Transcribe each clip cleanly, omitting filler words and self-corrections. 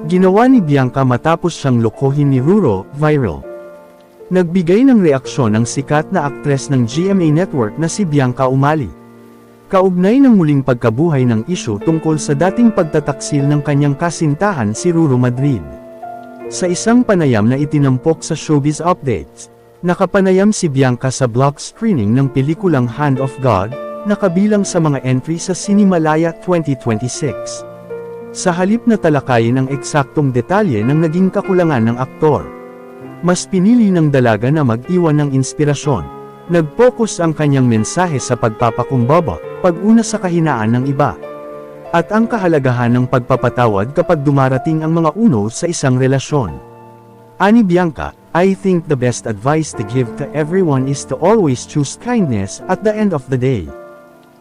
Ginawa ni Bianca matapos siyang lokohin ni Ruro, viral. Nagbigay ng reaksyon ang sikat na aktres ng GMA Network na si Bianca Umali. Kaugnay ng muling pagkabuhay ng isyu tungkol sa dating pagtataksil ng kanyang kasintahan si Ruro Madrid. Sa isang panayam na itinampok sa Showbiz Updates, nakapanayam si Bianca sa block screening ng pelikulang Hand of God, na kabilang sa mga entry sa Cinemalaya 2026. Sa halip na talakayin ang eksaktong detalye ng naging kakulangan ng aktor, mas pinili ng dalaga na mag-iwan ng inspirasyon. Nag-focus ang kanyang mensahe sa pagpapakumbaba, pag-una sa kahinaan ng iba, at ang kahalagahan ng pagpapatawad kapag dumarating ang mga uno sa isang relasyon. Ani Bianca, "I think the best advice to give to everyone is to always choose kindness at the end of the day.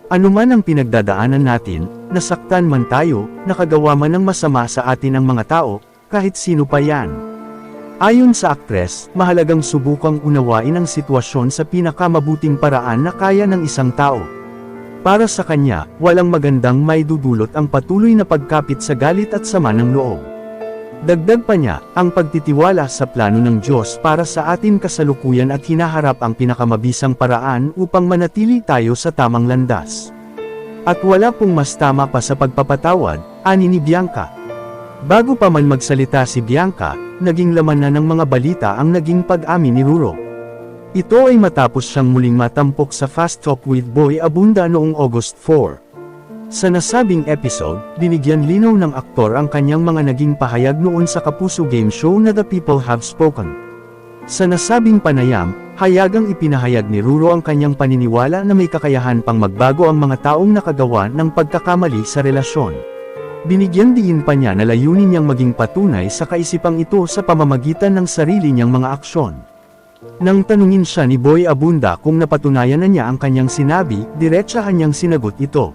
Ano man ang pinagdadaanan natin, nasaktan man tayo, nakagawa man ng masama sa atin ang mga tao, kahit sino pa yan." Ayon sa aktres, mahalagang subukang unawain ang sitwasyon sa pinakamabuting paraan na kaya ng isang tao. Para sa kanya, walang magandang maidudulot ang patuloy na pagkapit sa galit at sama ng loob. Dagdag pa niya, ang pagtitiwala sa plano ng Diyos para sa atin kasalukuyan at hinaharap ang pinakamabisang paraan upang manatili tayo sa tamang landas. At wala pong mas tama pa sa pagpapatawad, ani ni Bianca. Bago pa man magsalita si Bianca, naging laman na ng mga balita ang naging pag-amin ni Ruro. Ito ay matapos siyang muling matampok sa Fast Talk with Boy Abunda noong August 4. Sa nasabing episode, binigyan linaw ng aktor ang kanyang mga naging pahayag noon sa Kapuso game show na The People Have Spoken. Sa nasabing panayam, hayagang ipinahayag ni Ruro ang kanyang paniniwala na may kakayahan pang magbago ang mga taong nakagawa ng pagkakamali sa relasyon. Binigyan diin pa niya na layunin niyang maging patunay sa kaisipang ito sa pamamagitan ng sarili niyang mga aksyon. Nang tanungin siya ni Boy Abunda kung napatunayan na niya ang kanyang sinabi, diretsahan niyang sinagot ito.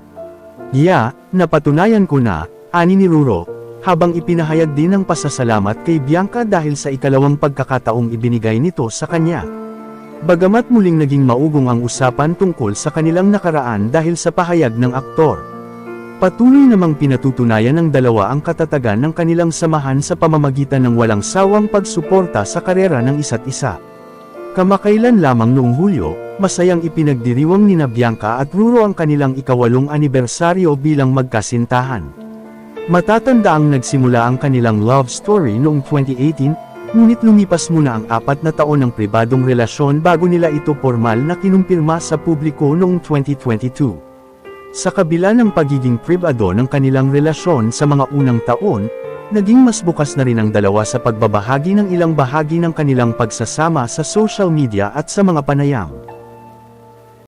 "Yeah, napatunayan ko na," ani ni Ruro, habang ipinahayag din ang pasasalamat kay Bianca dahil sa ikalawang pagkakataong ibinigay nito sa kanya. Bagamat muling naging maugong ang usapan tungkol sa kanilang nakaraan dahil sa pahayag ng aktor, patuloy namang pinatutunayan ng dalawa ang katatagan ng kanilang samahan sa pamamagitan ng walang sawang pagsuporta sa karera ng isa't isa. Kamakailan lamang noong Hulyo, masayang ipinagdiriwang nina Bianca at Ruro ang kanilang ika-8 anibersaryo bilang magkasintahan. Matatanda ang nagsimula ang kanilang love story noong 2018, ngunit lumipas muna ang 4 na taon ng pribadong relasyon bago nila ito formal na kinumpirma sa publiko noong 2022. Sa kabila ng pagiging pribado ng kanilang relasyon sa mga unang taon, naging mas bukas na rin ang dalawa sa pagbabahagi ng ilang bahagi ng kanilang pagsasama sa social media at sa mga panayam.